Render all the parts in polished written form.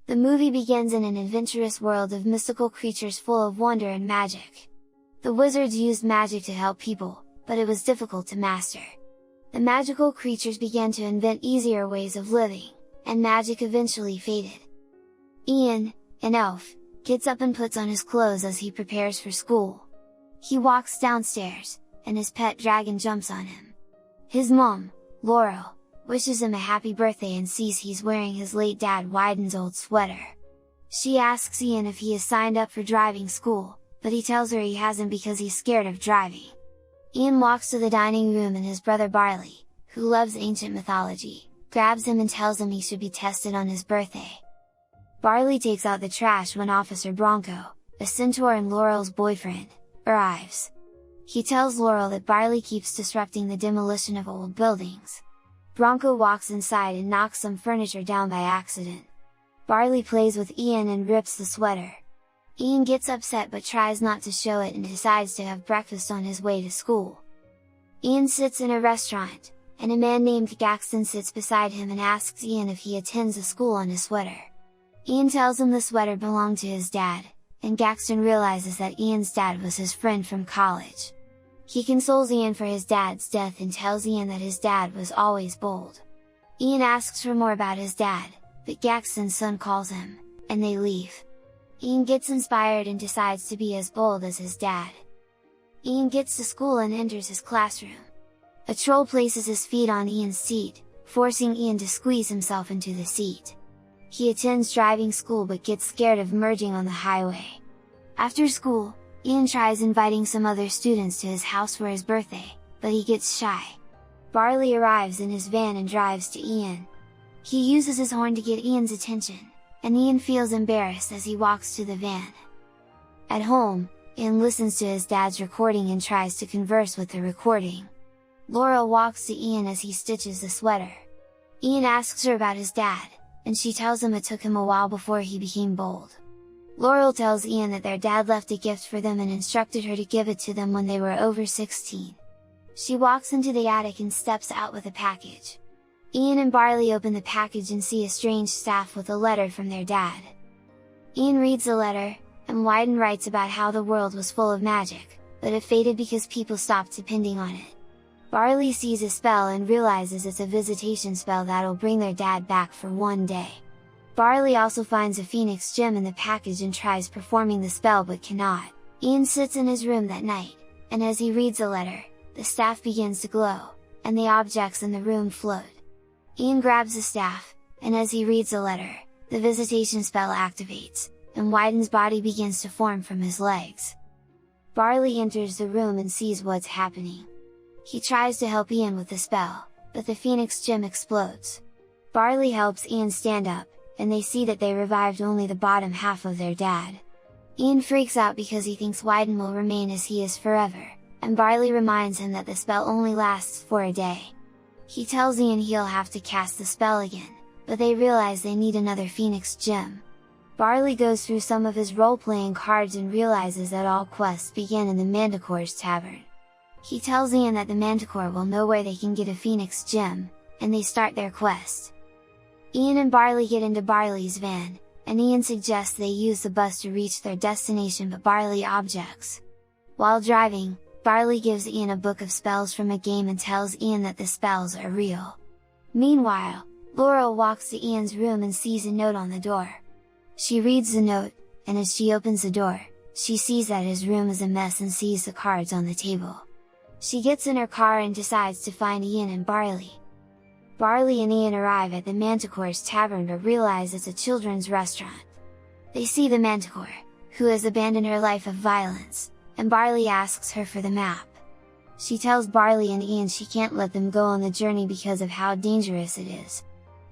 The movie begins in an adventurous world of mystical creatures full of wonder and magic. The wizards used magic to help people, but it was difficult to master. The magical creatures began to invent easier ways of living, and magic eventually faded. Ian, an elf, gets up and puts on his clothes as he prepares for school. He walks downstairs, and his pet dragon jumps on him. His mom, Laurel, wishes him a happy birthday and sees he's wearing his late dad Wyden's old sweater. She asks Ian if he has signed up for driving school, but he tells her he hasn't because he's scared of driving. Ian walks to the dining room and his brother Barley, who loves ancient mythology, grabs him and tells him he should be tested on his birthday. Barley takes out the trash when Officer Bronco, a centaur and Laurel's boyfriend, arrives. He tells Laurel that Barley keeps disrupting the demolition of old buildings. Bronco walks inside and knocks some furniture down by accident. Barley plays with Ian and rips the sweater. Ian gets upset but tries not to show it and decides to have breakfast on his way to school. Ian sits in a restaurant, and a man named Gaxton sits beside him and asks Ian if he attends a school on his sweater. Ian tells him the sweater belonged to his dad, and Gaxton realizes that Ian's dad was his friend from college. He consoles Ian for his dad's death and tells Ian that his dad was always bold. Ian asks for more about his dad, but Gaxton's son calls him, and they leave. Ian gets inspired and decides to be as bold as his dad. Ian gets to school and enters his classroom. A troll places his feet on Ian's seat, forcing Ian to squeeze himself into the seat. He attends driving school but gets scared of merging on the highway. After school, Ian tries inviting some other students to his house for his birthday, but he gets shy. Barley arrives in his van and drives to Ian. He uses his horn to get Ian's attention, and Ian feels embarrassed as he walks to the van. At home, Ian listens to his dad's recording and tries to converse with the recording. Laurel walks to Ian as he stitches the sweater. Ian asks her about his dad, and she tells him it took him a while before he became bold. Laurel tells Ian that their dad left a gift for them and instructed her to give it to them when they were over 16. She walks into the attic and steps out with a package. Ian and Barley open the package and see a strange staff with a letter from their dad. Ian reads the letter, and Wyden writes about how the world was full of magic, but it faded because people stopped depending on it. Barley sees a spell and realizes it's a visitation spell that'll bring their dad back for one day. Barley also finds a phoenix gem in the package and tries performing the spell but cannot. Ian sits in his room that night, and as he reads the letter, the staff begins to glow, and the objects in the room float. Ian grabs the staff, and as he reads the letter, the visitation spell activates, and Wyden's body begins to form from his legs. Barley enters the room and sees what's happening. He tries to help Ian with the spell, but the phoenix gem explodes. Barley helps Ian stand up, and they see that they revived only the bottom half of their dad. Ian freaks out because he thinks Wyden will remain as he is forever, and Barley reminds him that the spell only lasts for a day. He tells Ian he'll have to cast the spell again, but they realize they need another phoenix gem. Barley goes through some of his role-playing cards and realizes that all quests begin in the Manticore's tavern. He tells Ian that the Manticore will know where they can get a phoenix gem, and they start their quest. Ian and Barley get into Barley's van, and Ian suggests they use the bus to reach their destination but Barley objects. While driving, Barley gives Ian a book of spells from a game and tells Ian that the spells are real. Meanwhile, Laurel walks to Ian's room and sees a note on the door. She reads the note, and as she opens the door, she sees that his room is a mess and sees the cards on the table. She gets in her car and decides to find Ian and Barley. Barley and Ian arrive at the Manticore's tavern but realize it's a children's restaurant. They see the Manticore, who has abandoned her life of violence, and Barley asks her for the map. She tells Barley and Ian she can't let them go on the journey because of how dangerous it is.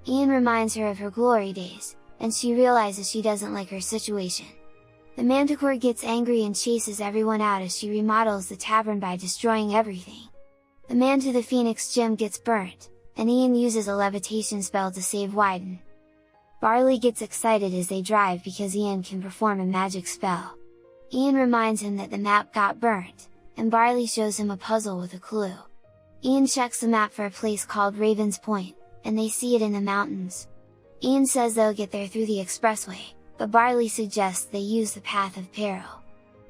Ian reminds her of her glory days, and she realizes she doesn't like her situation. The Manticore gets angry and chases everyone out as she remodels the tavern by destroying everything. The man to the phoenix gem gets burnt, and Ian uses a levitation spell to save Wyden. Barley gets excited as they drive because Ian can perform a magic spell. Ian reminds him that the map got burnt, and Barley shows him a puzzle with a clue. Ian checks the map for a place called Raven's Point, and they see it in the mountains. Ian says they'll get there through the expressway, but Barley suggests they use the path of peril.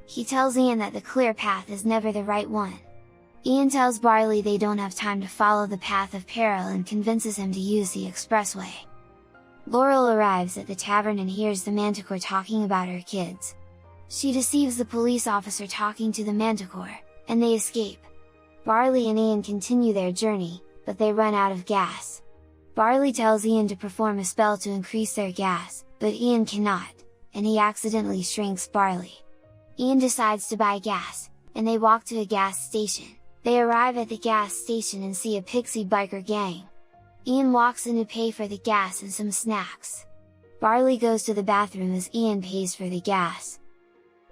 He tells Ian that the clear path is never the right one. Ian tells Barley they don't have time to follow the path of peril and convinces him to use the expressway. Laurel arrives at the tavern and hears the Manticore talking about her kids. She deceives the police officer talking to the Manticore, and they escape. Barley and Ian continue their journey, but they run out of gas. Barley tells Ian to perform a spell to increase their gas, but Ian cannot, and he accidentally shrinks Barley. Ian decides to buy gas, and they walk to a gas station. They arrive at the gas station and see a pixie biker gang. Ian walks in to pay for the gas and some snacks. Barley goes to the bathroom as Ian pays for the gas.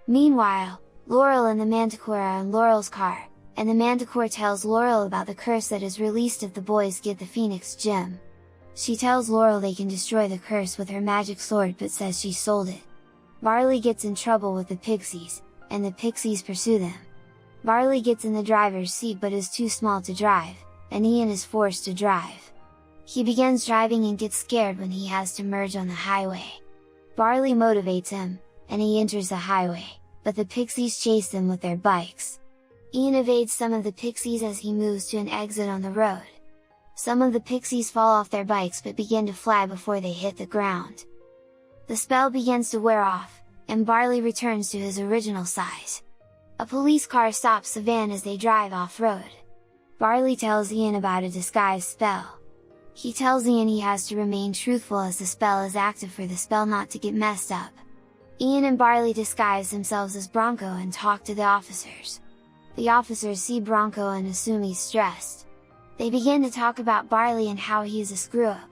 Meanwhile, Laurel and the Manticore are in Laurel's car, and the Manticore tells Laurel about the curse that is released if the boys get the Phoenix Gem. She tells Laurel they can destroy the curse with her magic sword but says she sold it. Barley gets in trouble with the pixies, and the pixies pursue them. Barley gets in the driver's seat but is too small to drive, and Ian is forced to drive. He begins driving and gets scared when he has to merge on the highway. Barley motivates him, and he enters the highway, but the pixies chase them with their bikes. Ian evades some of the pixies as he moves to an exit on the road. Some of the pixies fall off their bikes but begin to fly before they hit the ground. The spell begins to wear off, and Barley returns to his original size. A police car stops the van as they drive off-road. Barley tells Ian about a disguise spell. He tells Ian he has to remain truthful as the spell is active for the spell not to get messed up. Ian and Barley disguise themselves as Bronco and talk to the officers. The officers see Bronco and assume he's stressed. They begin to talk about Barley and how he is a screw-up.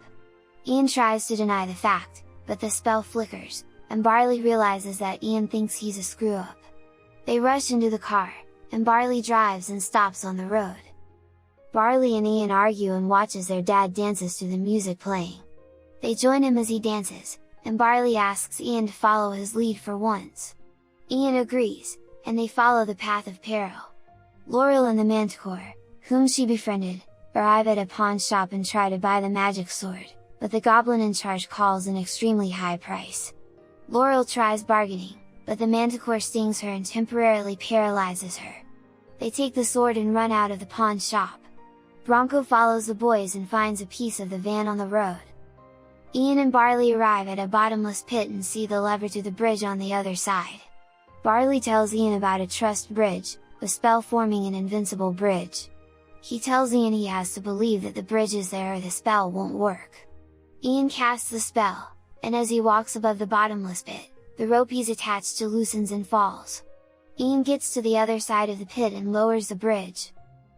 Ian tries to deny the fact, but the spell flickers, and Barley realizes that Ian thinks he's a screw-up. They rush into the car, and Barley drives and stops on the road. Barley and Ian argue and watch as their dad dances to the music playing. They join him as he dances, and Barley asks Ian to follow his lead for once. Ian agrees, and they follow the path of peril. Laurel and the Manticore, whom she befriended, arrive at a pawn shop and try to buy the magic sword, but the goblin in charge calls an extremely high price. Laurel tries bargaining, but the Manticore stings her and temporarily paralyzes her. They take the sword and run out of the pawn shop. Bronco follows the boys and finds a piece of the van on the road. Ian and Barley arrive at a bottomless pit and see the lever to the bridge on the other side. Barley tells Ian about a trust bridge, a spell forming an invincible bridge. He tells Ian he has to believe that the bridge is there or the spell won't work. Ian casts the spell, and as he walks above the bottomless pit, the rope he's attached to loosens and falls. Ian gets to the other side of the pit and lowers the bridge.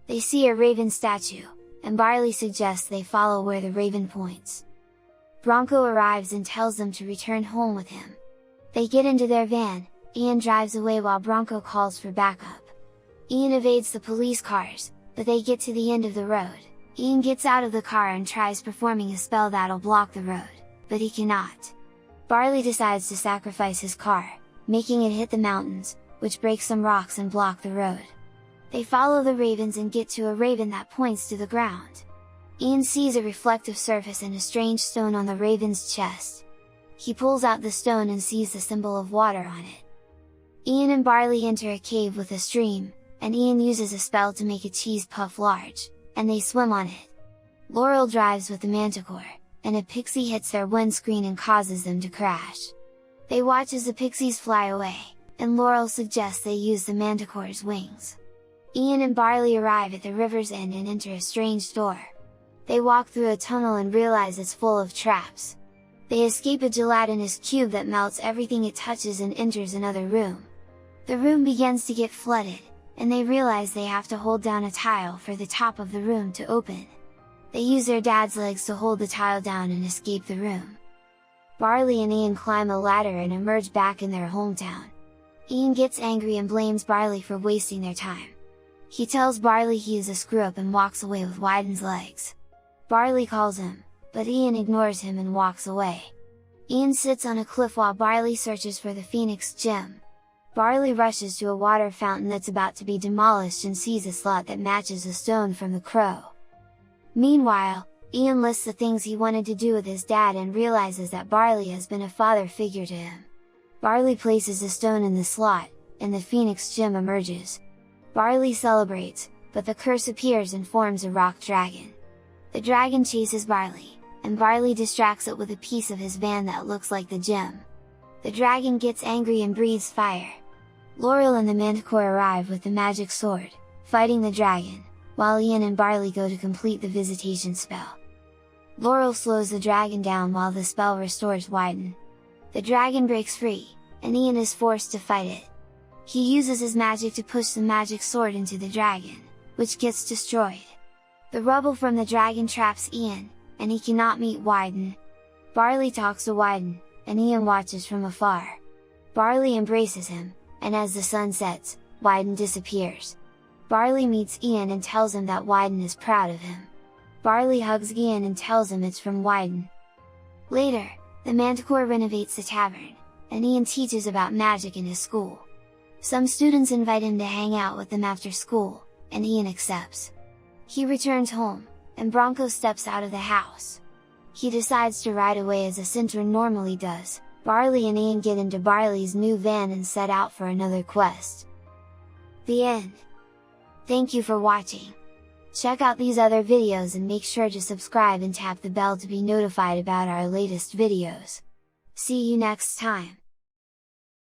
They see a raven statue, and Barley suggests they follow where the raven points. Bronco arrives and tells them to return home with him. They get into their van, Ian drives away while Bronco calls for backup. Ian evades the police cars, but they get to the end of the road. Ian gets out of the car and tries performing a spell that'll block the road, but he cannot. Barley decides to sacrifice his car, making it hit the mountains, which break some rocks and block the road. They follow the ravens and get to a raven that points to the ground. Ian sees a reflective surface and a strange stone on the raven's chest. He pulls out the stone and sees the symbol of water on it. Ian and Barley enter a cave with a stream, and Ian uses a spell to make a cheese puff large, and they swim on it. Laurel drives with the Manticore, and a pixie hits their windscreen and causes them to crash. They watch as the pixies fly away, and Laurel suggests they use the Manticore's wings. Ian and Barley arrive at the river's end and enter a strange door. They walk through a tunnel and realize it's full of traps. They escape a gelatinous cube that melts everything it touches and enters another room. The room begins to get flooded, and they realize they have to hold down a tile for the top of the room to open. They use their dad's legs to hold the tile down and escape the room. Barley and Ian climb a ladder and emerge back in their hometown. Ian gets angry and blames Barley for wasting their time. He tells Barley he is a screw-up and walks away with Wyden's legs. Barley calls him, but Ian ignores him and walks away. Ian sits on a cliff while Barley searches for the Phoenix Gem. Barley rushes to a water fountain that's about to be demolished and sees a slot that matches a stone from the crow. Meanwhile, Ian lists the things he wanted to do with his dad and realizes that Barley has been a father figure to him. Barley places a stone in the slot, and the Phoenix gem emerges. Barley celebrates, but the curse appears and forms a rock dragon. The dragon chases Barley, and Barley distracts it with a piece of his van that looks like the gem. The dragon gets angry and breathes fire. Laurel and the Manticore arrive with the magic sword, fighting the dragon, while Ian and Barley go to complete the visitation spell. Laurel slows the dragon down while the spell restores Wyden. The dragon breaks free, and Ian is forced to fight it. He uses his magic to push the magic sword into the dragon, which gets destroyed. The rubble from the dragon traps Ian, and he cannot meet Wyden. Barley talks to Wyden, and Ian watches from afar. Barley embraces him, and as the sun sets, Wyden disappears. Barley meets Ian and tells him that Wyden is proud of him. Barley hugs Ian and tells him it's from Wyden. Later, the Manticore renovates the tavern, and Ian teaches about magic in his school. Some students invite him to hang out with them after school, and Ian accepts. He returns home, and Bronco steps out of the house. He decides to ride away as a Centaur normally does. Barley and Ian get into Barley's new van and set out for another quest. The end. Thank you for watching. Check out these other videos and make sure to subscribe and tap the bell to be notified about our latest videos. See you next time!